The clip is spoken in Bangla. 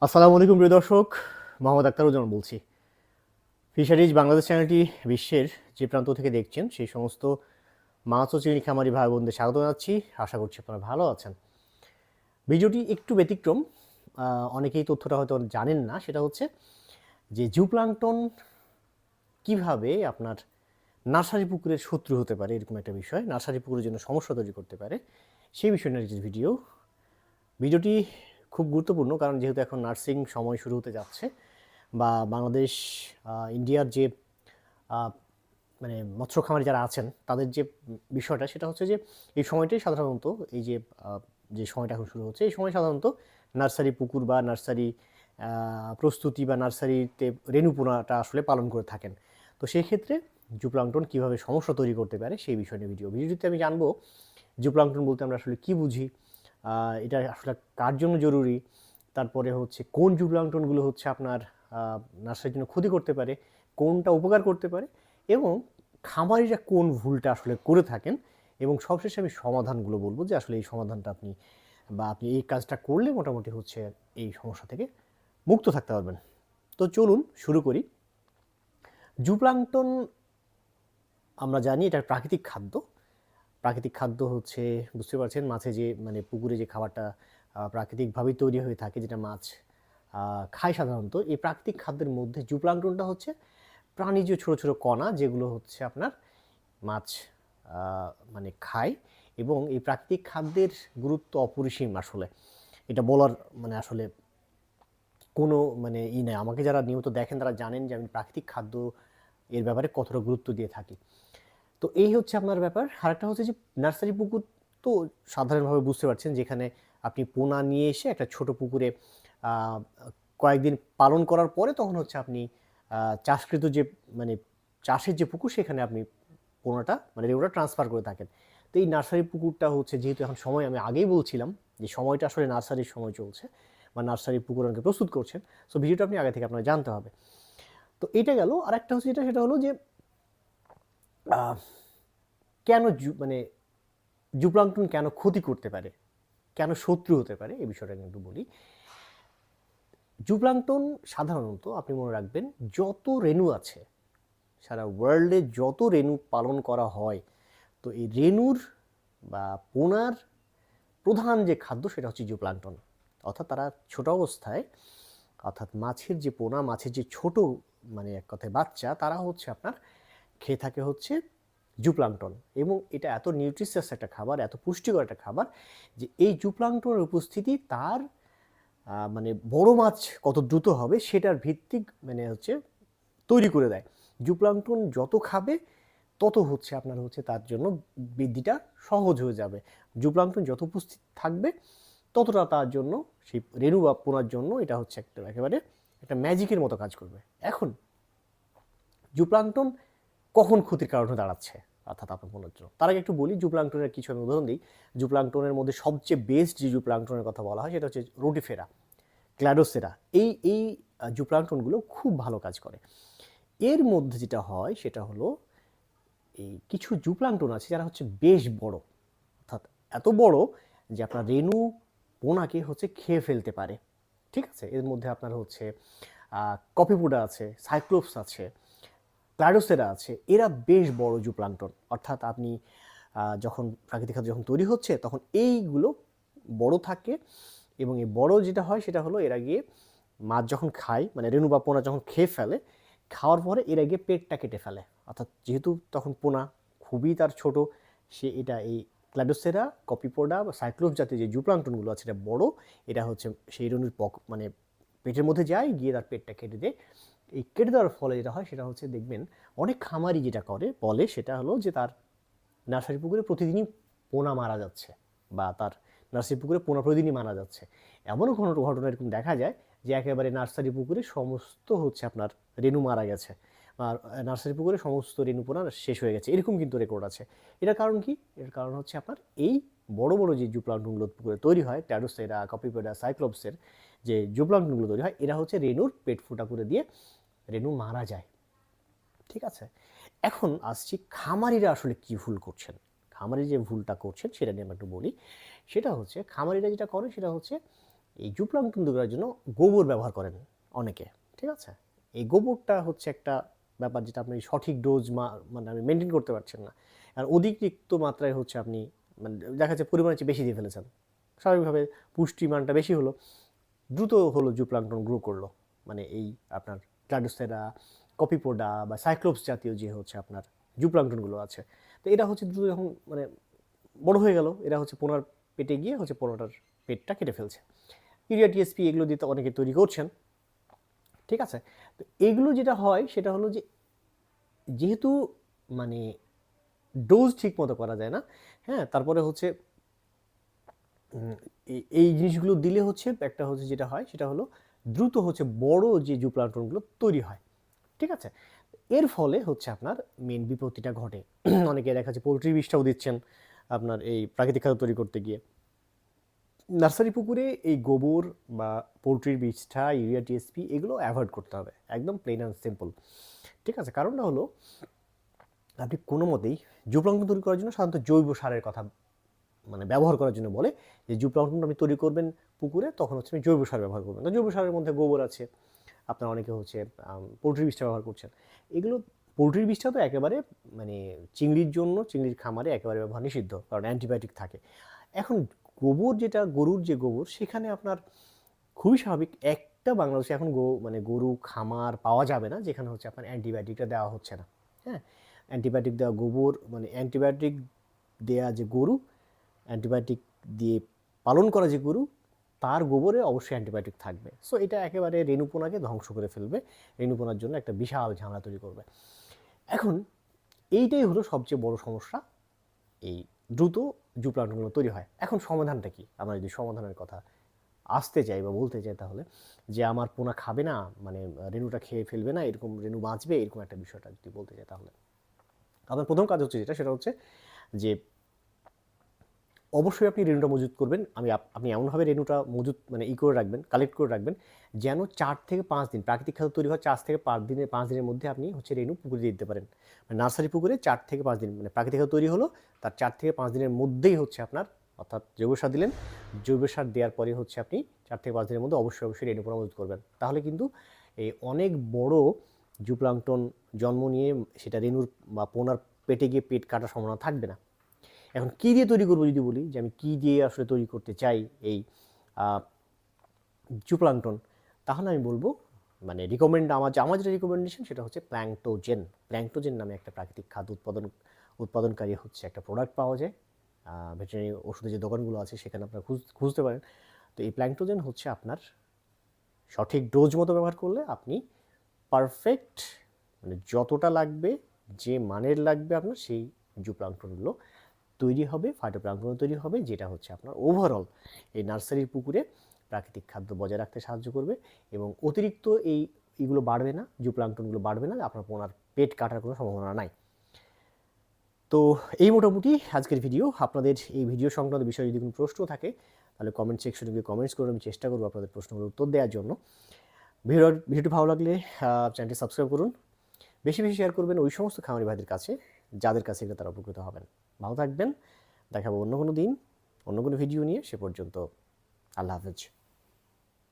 আসসালামু আলাইকুম প্রিয় দর্শক, মোহাম্মদ আখতারুজ্জামান বলছি। ফিশারিজ বাংলাদেশ চ্যানেলটি বিশ্বের যে প্রান্ত থেকে দেখছেন সেই সমস্ত মাছ ও চিংড়ি খামারি ভাই বোনদের স্বাগত জানাচ্ছি। আশা করছি আপনারা ভালো আছেন। ভিডিওটি একটু ব্যতিক্রম, অনেকেই তথ্যটা হয়তো জানেন না। সেটা হচ্ছে যে জুপ্লাঙ্কটন কিভাবে আপনার নার্সারি পুকুরের শত্রু হতে পারে, এরকম একটা বিষয়, নার্সারি পুকুরের জন্য সমস্যা তৈরি করতে পারে, সেই বিষয় নিয়ে একটি ভিডিওটি খুব গুরুত্বপূর্ণ, কারণ যেহেতু এখন নার্সিং সময় শুরু হতে যাচ্ছে, বা বাংলাদেশ ইন্ডিয়ার যে মানে মৎস্য খামারি যারা আছেন তাদের যে বিষয়টা, সেটা হচ্ছে যে এই সময়টাই সাধারণত, এই যে সময়টা এখন শুরু হচ্ছে, এই সময় সাধারণত নার্সারি পুকুর বা নার্সারি প্রস্তুতি বা নার্সারিতে রেণুপোনাটা আসলে পালন করে থাকেন। তো সেই ক্ষেত্রে জুপ্লাঙ্কটন কীভাবে সমস্যা তৈরি করতে পারে সেই বিষয় নিয়ে ভিডিওটিতে আমি জানবো জুপ্লাঙ্কটন বলতে আমরা আসলে কী বুঝি, এটা আসলে কার জন্য জরুরি, তারপরে হচ্ছে কোন জুপ্লাঙ্কটনগুলো হচ্ছে আপনার নার্সারির জন্য ক্ষতি করতে পারে, কোনটা উপকার করতে পারে, এবং খামারিরা কোন ভুলটা আসলে করে থাকেন, এবং সবশেষে আমি সমাধানগুলো বলবো যে আসলে এই সমাধানটা আপনি এই কাজটা করলে মোটামুটি হচ্ছে এই সমস্যা থেকে মুক্ত থাকতে পারবেন। তো চলুন শুরু করি। জুপ্লাঙ্কটন আমরা জানি এটা প্রাকৃতিক খাদ্য। প্রাকৃতিক খাদ্য হচ্ছে, বুঝতে পারছেন, মাছে যে মানে পুকুরে যে খাবারটা প্রাকৃতিকভাবেই তৈরি হয়ে থাকে, যেটা মাছ খায় সাধারণত, এই প্রাকৃতিক খাদ্যের মধ্যে জুপ্লাঙ্কটনটা হচ্ছে প্রাণীজ ছোট ছোট কণা, যেগুলো হচ্ছে আপনার মাছ মানে খায়। এবং এই প্রাকৃতিক খাদ্যের গুরুত্ব অপরিসীম আসলে, এটা বলার মানে আসলে কোনো মানে নেই। আমাকে যারা নিয়মিত দেখেন তারা জানেন যে আমি প্রাকৃতিক খাদ্য এর ব্যাপারে কতটা গুরুত্ব দিয়ে থাকি। তো এই হচ্ছে আপনার ব্যাপার। আরেকটা হচ্ছে যে নার্সারি পুকুর তো সাধারণভাবে বুঝতে পারছেন, যেখানে আপনি পোনা নিয়ে এসে একটা ছোট পুকুরে কয়েকদিন পালন করার পরে তখন হচ্ছে আপনি চাষকৃত যে মানে চাষের যে পুকুর, সেখানে আপনি পোনাটা মানে রেগুলার ট্রান্সফার করে থাকেন। তো এই নার্সারি পুকুরটা হচ্ছে, যেহেতু এখন সময়, আমি আগেই বলছিলাম যে সময়টা আসলে নার্সারির সময় চলছে বা নার্সারি পুকুর আমাকে প্রস্তুত করছেন, সো ভিডিওটা আপনি আগে থেকে আপনার জানতে হবে। তো এটা গেল। আরেকটা হচ্ছে সেটা হলো যে কেন মানে জুপ্লাঙ্কটন কেন ক্ষতি করতে পারে, কেন শত্রু হতে পারে, এই বিষয়টা একটু বলি। জুপ্লাঙ্কটন সাধারণত আপনি মনে রাখবেন, যত রেণু আছে সারা ওয়ার্ল্ডে, যত রেণু পালন করা হয়, তো এই রেণুর বা পোনার প্রধান যে খাদ্য সেটা হচ্ছে জুপ্লাঙ্কটন। অর্থাৎ তারা ছোট অবস্থায়, অর্থাৎ মাছের যে পোনা, মাছের যে ছোট মানে এক কথায় বাচ্চা, তারা হচ্ছে আপনার খেয়ে থাকে হচ্ছে জুপ্লাঙ্কটন। এবং এটা এত নিউট্রিশিয়াস একটা খাবার, এত পুষ্টিকর একটা খাবার, যে এই জুপ্লাঙ্কটনের উপস্থিতি তার মানে বড় মাছ কত দ্রুত হবে সেটার ভিত্তিক মানে হচ্ছে তৈরি করে দেয়। জুপ্লাঙ্কটন যত খাবে তত হচ্ছে আপনার হচ্ছে তার জন্য বৃদ্ধিটা সহজ হয়ে যাবে। জুপ্লাঙ্কটন যত উপস্থিত থাকবে ততটা তার জন্য, সেই রেণু বা পোনার জন্য, এটা হচ্ছে একেবারে একটা ম্যাজিকের মতো কাজ করবে। এখন জুপ্লাঙ্কটন কখন ক্ষতির কারণ হয়ে দাঁড়াচ্ছে অর্থাৎ আপনার পোনার জন্য, তার আগে একটু বলি জুপ্লাঙ্কটনের কিছু আমি উদাহরণ দিই। জুপ্লাঙ্কটনের মধ্যে সবচেয়ে বেস্ট যে জুপ্লাঙ্কটনের কথা বলা হয় সেটা হচ্ছে রোটিফেরা, ক্ল্যাডোসেরা। এই জুপ্লাঙ্কটনগুলো খুব ভালো কাজ করে। এর মধ্যে যেটা হয় সেটা হলো, এই কিছু জুপ্লাঙ্কটন আছে যারা হচ্ছে বেশ বড়, অর্থাৎ এত বড় যে আপনার রেণু পোনাকে হচ্ছে খেয়ে ফেলতে পারে। ঠিক আছে, এর মধ্যে আপনার হচ্ছে কপিপোডা আছে, সাইক্লোপস আছে, ক্লাডোসেরা আছে। এরা বেশ বড় জুপ্লাঙ্কটন। অর্থাৎ আপনি যখন প্রাকৃতিক খাদ্য যখন তৈরি হচ্ছে তখন এইগুলো বড় থাকে, এবং এই বড় যেটা হয় সেটা হলো এরা গিয়ে মাছ যখন খায়, মানে রেণু বা পোনা যখন খেয়ে ফেলে, খাওয়ার পরে এরা গিয়ে পেটটা কেটে ফেলে। অর্থাৎ যেহেতু তখন পোনা খুবই তার ছোট, সে এটা এই ক্লাডোসেরা, কপিপোডা বা সাইক্লোপস জাতীয় যে জুপ্লাঙ্কটনগুলো আছে এটা বড়, এটা হচ্ছে সেই রেণুর মানে পেটের মধ্যে যায়, গিয়ে তার পেটটা কেটে দেয়। এই কেটে দেওয়ার ফলে যেটা হয় সেটা হচ্ছে, দেখবেন অনেক খামারি যেটা করে বলে সেটা হলো যে তার নার্সারি পুকুরে প্রতিদিনই পোনা মারা যাচ্ছে, বা তার নার্সারি পুকুরে পোনা প্রতিদিনই মারা যাচ্ছে। এমনও কোনো ঘটনা এরকম দেখা যায় যে একেবারে নার্সারি পুকুরে সমস্ত হচ্ছে আপনার রেণু মারা গেছে, আর নার্সারি পুকুরে সমস্ত রেণু পোনা শেষ হয়ে গেছে, এরকম কিন্তু রেকর্ড আছে। এটার কারণ কি? এর কারণ হচ্ছে আপনার এই বড় বড় যে জুপ্লাঙ্কটনগুলো পুকুরে তৈরি হয়, ট্যাডোসেরা, কপিপোডা, সাইক্লোপসের যে জুপ্লাঙ্কটনগুলো তৈরি হয়, এরা হচ্ছে রেণুর পেট ফুটা করে দিয়ে রেণু মারা যায়। ঠিক আছে, এখন আসছি খামারিরা আসলে কি ভুল করছেন। খামারি যে ভুলটা করছেন সেটা নিয়ে আমরা একটু বলি। সেটা হচ্ছে খামারিরা যেটা করে সেটা হচ্ছে এই জুপ্লাঙ্কটন দূর করার জন্য গোবর ব্যবহার করেন অনেকে, ঠিক আছে? এই গোবরটা হচ্ছে একটা ব্যাপার যেটা আপনি সঠিক ডোজ মানে আপনি মেনটেন করতে পারছেন না, আর অতিরিক্ত মাত্রায় হচ্ছে আপনি মানে দেখা যাচ্ছে পরিমাণের চেয়ে বেশি দিয়ে ফেলেছেন, স্বাভাবিকভাবে পুষ্টিমানটা বেশি হলো, দ্রুত হলো জুপ্লাঙ্কটন গ্রো করলো, মানে এই আপনার ক্লাডোসেরা, কপিপোডা বা সাইক্লোপস জাতীয় যে হচ্ছে আপনার জুপ্লাঙ্কটনগুলো আছে, তো এরা হচ্ছে দ্রুত যখন মানে বড় হয়ে গেল, এরা হচ্ছে পোনার পেটে গিয়ে হচ্ছে পোনাটার পেটটা কেটে ফেলছে। ইউরিয়া টিএসপি এগুলো দিয়ে তো অনেকে তৈরি করছেন, ঠিক আছে? তো এগুলো যেটা হয় সেটা হলো যে যেহেতু মানে ডোজ ঠিক মতো করা যায় না, হ্যাঁ, তারপরে হচ্ছে এই জিনিসগুলো দিলে হচ্ছে একটা হচ্ছে যেটা হয় সেটা হলো দ্রুত হচ্ছে বড় যে জুপ্লাঙ্কটনগুলো তৈরি হয়, ঠিক আছে? এর ফলে হচ্ছে আপনার মেন বিপত্তিটা ঘটে। অনেকে দেখা যাচ্ছে পোলট্রি বিষটাও দিচ্ছেন আপনার এই প্রাকৃতিক খাদ্য তৈরি করতে গিয়ে। নার্সারি পুকুরে এই গোবর বা পোলট্রির বীজটা, ইউরিয়া টিএসপি এগুলো অ্যাভয়েড করতে হবে, একদম প্লেন অ্যান্ড সিম্পল, ঠিক আছে? কারণটা হলো আপনি কোনো মতেই জুপ্লাঙ্কটন তৈরি করার জন্য সাধারণত জৈব সারের কথা মানে ব্যবহার করার জন্য বলে, যে জুপ্লাঙ্কটন আপনি তৈরি করবেন পুকুরে তখন হচ্ছে আপনি জৈব সার ব্যবহার করবেন। তো জৈব সারের মধ্যে গোবর আছে, আপনার অনেকে হচ্ছে পোলট্রির বীজটা ব্যবহার করছেন। এগুলো পোলট্রির বীজটা তো একেবারে মানে চিংড়ির জন্য, চিংড়ির খামারে একেবারে ব্যবহার নিষিদ্ধ, কারণ অ্যান্টিবায়োটিক থাকে। এখন গোবর যেটা গরুর যে গোবর, সেখানে আপনার খুবই স্বাভাবিক একটা বাংলাদেশে এখন মানে গরু খামার পাওয়া যাবে না যেখানে হচ্ছে আপনার অ্যান্টিবায়োটিকটা দেওয়া হচ্ছে না, হ্যাঁ? অ্যান্টিবায়োটিক দেওয়া গোবর মানে অ্যান্টিবায়োটিক দেয়া যে গরু, অ্যান্টিবায়োটিক দিয়ে পালন করা যে গরু, তার গোবরে অবশ্যই অ্যান্টিবায়োটিক থাকবে। সো এটা একেবারে রেণুপোনাকে ধ্বংস করে ফেলবে, রেণুপোনার জন্য একটা বিশাল ঝামেলা তৈরি করবে। এখন এইটাই হলো সবচেয়ে বড় সমস্যা, এই দ্রুত জুপ্লাঙ্কটনগুলো তৈরি হয়। এখন সমাধানটা কি? আমরা যদি সমাধানের কথা আসতে চাই বা বলতে চাই, তাহলে যে আমার পোনা খাবে না মানে রেণুটা খেয়ে ফেলবে না, এরকম রেণু বাঁচবে, এরকম একটা বিষয়টা যদি বলতে চাই, তাহলে আপনার প্রথম কাজ হচ্ছে যেটা, সেটা হচ্ছে যে অবশ্যই আপনি রেণুটা মজুত করবেন। আপনি এমনভাবে রেণুটা মজুত মানে করে রাখবেন, কালেক্ট করে রাখবেন যেন 4 থেকে 5 দিন, প্রাকৃতিক খাদ্য তৈরি হয় 4 থেকে 5 দিনের মধ্যে আপনি হচ্ছে রেণু পুকুরে দিয়ে দিতে পারেন। মানে নার্সারি পুকুরে 4 থেকে 5 দিন মানে প্রাকৃতিক খাদ্য তৈরি হলো, তার 4 থেকে 5 দিনের মধ্যেই হচ্ছে আপনার, অর্থাৎ জৈব সার দিলেন, জৈব সার দেওয়ার পরে হচ্ছে আপনি 4 থেকে 5 দিনের মধ্যে অবশ্যই রেণু পোনা মজুত করবেন। তাহলে কিন্তু এই অনেক বড় জুপ্লাঙ্কটন জন্ম নিয়ে সেটা রেণুর বা পোনার পেটে গিয়ে পেট কাটার সম্ভাবনা থাকবে না। এখন কী দিয়ে তৈরি করবো যদি বলি, যে আমি কী দিয়ে আসলে তৈরি করতে চাই এই জুপ্লাঙ্কটন, তাহলে আমি বলবো মানে আমার যেটা রিকমেন্ডেশন সেটা হচ্ছে প্ল্যাঙ্কটোজেন। প্ল্যাঙ্কটোজেন নামে একটা প্রাকৃতিক খাদ্য উৎপাদনকারী হচ্ছে একটা প্রোডাক্ট পাওয়া যায় ভেটেরিনারি ওষুধের যে দোকানগুলো আছে সেখানে আপনারা খুঁজতে পারেন। তো এই প্ল্যাঙ্কটোজেন হচ্ছে আপনার সঠিক ডোজ মতো ব্যবহার করলে আপনি পারফেক্ট মানে যতটা লাগবে, যে মানের লাগবে আপনার, সেই জুপ্লাঙ্কটনগুলো তৈরি হবে, ফাইটোপ্লাঙ্কটন তৈরি হবে, যেটা হচ্ছে আপনার ওভারঅল এই নার্সারির পুকুরে প্রাকৃতিক খাদ্য বজায় রাখতে সাহায্য করবে, এবং অতিরিক্ত এইগুলো বাড়বে না, জুপ্লাঙ্কটনগুলো বাড়বে না, আপনার পোনার পেট কাটার কোনো সম্ভাবনা নাই। তো এই মোটামুটি আজকের ভিডিও। আপনাদের এই ভিডিও সংক্রান্ত বিষয়ে যদি কোনো প্রশ্ন থাকে তাহলে কমেন্ট সেকশনে গিয়ে কমেন্টস করুন, আমি চেষ্টা করবো আপনাদের প্রশ্নগুলোর উত্তর দেওয়ার জন্য। ভিডিওটি ভালো লাগলে চ্যানেলটি সাবস্ক্রাইব করুন, বেশি বেশি শেয়ার করবেন ওই সমস্ত খামারি ভাইদের কাছে যাদের কাছে এগুলো তারা উপকৃত হবেন। ভালো থাকবেন, দেখাবো অন্য কোনো দিন অন্য কোনো ভিডিও নিয়ে। সে পর্যন্ত আল্লাহ হাফেজ।